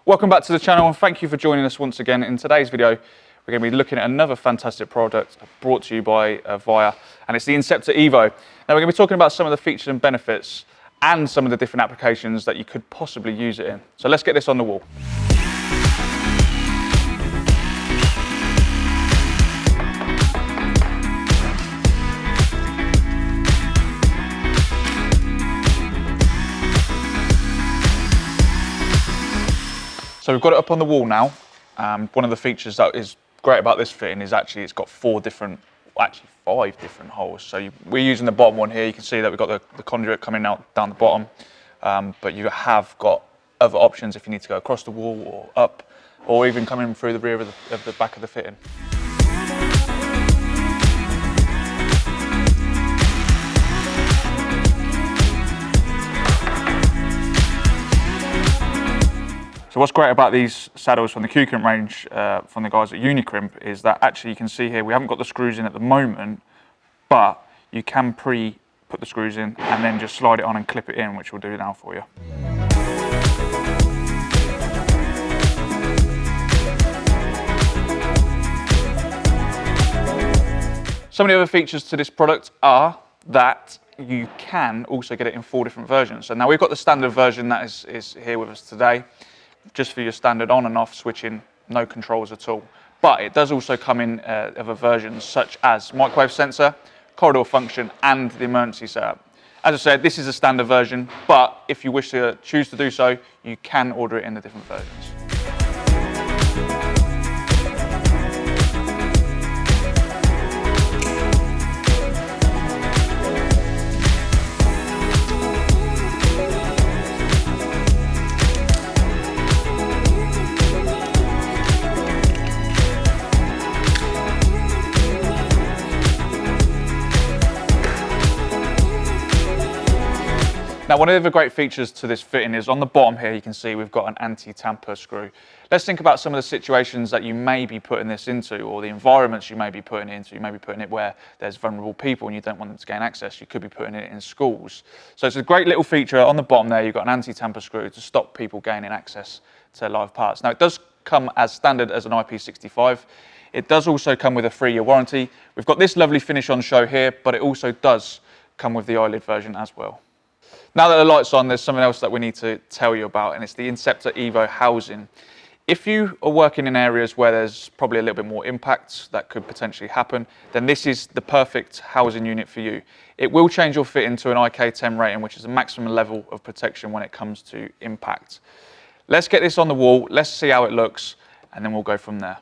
Welcome back to the channel and thank you for joining us once again. In today's video, we're going to be looking at another fantastic product brought to you by Ovia, and it's the Inceptor Evo. Now we're going to be talking about some of the features and benefits and some of the different applications that you could possibly use it in. So let's get this on the wall. So we've got it up on the wall now. One of the features that is great about this fitting is actually it's got five different holes. So we're using the bottom one here. You can see that we've got the conduit coming out down the bottom, but you have got other options if you need to go across the wall or up, or even coming through the rear of the back of the fitting. So what's great about these saddles from the Q-Crimp range, from the guys at Unicrimp, is that actually you can see here we haven't got the screws in at the moment, but you can put the screws in and then just slide it on and clip it in, which we'll do now for you. Some of the other features to this product are that you can also get it in 4 different versions. So now we've got the standard version that is here with us today, just for your standard on and off switching, no controls at all. But it does also come in other versions such as microwave sensor, corridor function, and the emergency setup. As I said, this is a standard version, but if you wish to choose to do so, you can order it in the different versions. Now, one of the other great features to this fitting is on the bottom here, you can see we've got an anti-tamper screw. Let's think about some of the situations that you may be putting this into, or the environments you may be putting it into. You may be putting it where there's vulnerable people and you don't want them to gain access. You could be putting it in schools. So it's a great little feature on the bottom there. You've got an anti-tamper screw to stop people gaining access to live parts. Now, it does come as standard as an IP65. It does also come with a 3-year warranty. We've got this lovely finish on show here, but it also does come with the eyelid version as well. Now that the light's on, there's something else that we need to tell you about, and it's the Inceptor Evo housing. If you are working in areas where there's probably a little bit more impact that could potentially happen, then this is the perfect housing unit for you. It will change your fitting to an IK10 rating, which is a maximum level of protection when it comes to impact. Let's get this on the wall, let's see how it looks, and then we'll go from there.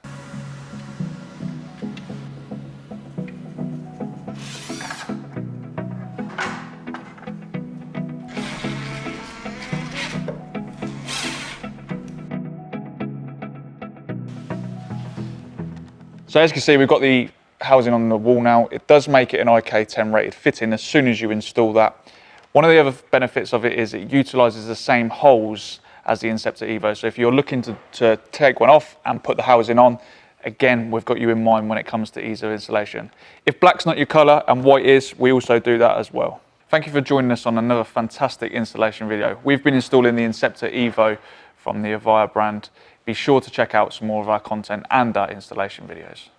So as you can see, we've got the housing on the wall now. It does make it an IK10 rated fitting as soon as you install that. One of the other benefits of it is it utilises the same holes as the Inceptor Evo. So if you're looking to take one off and put the housing on, again, we've got you in mind when it comes to ease of installation. If black's not your colour and white is, we also do that as well. Thank you for joining us on another fantastic installation video. We've been installing the Inceptor Evo from the Ovia brand. Be sure to check out some more of our content and our installation videos.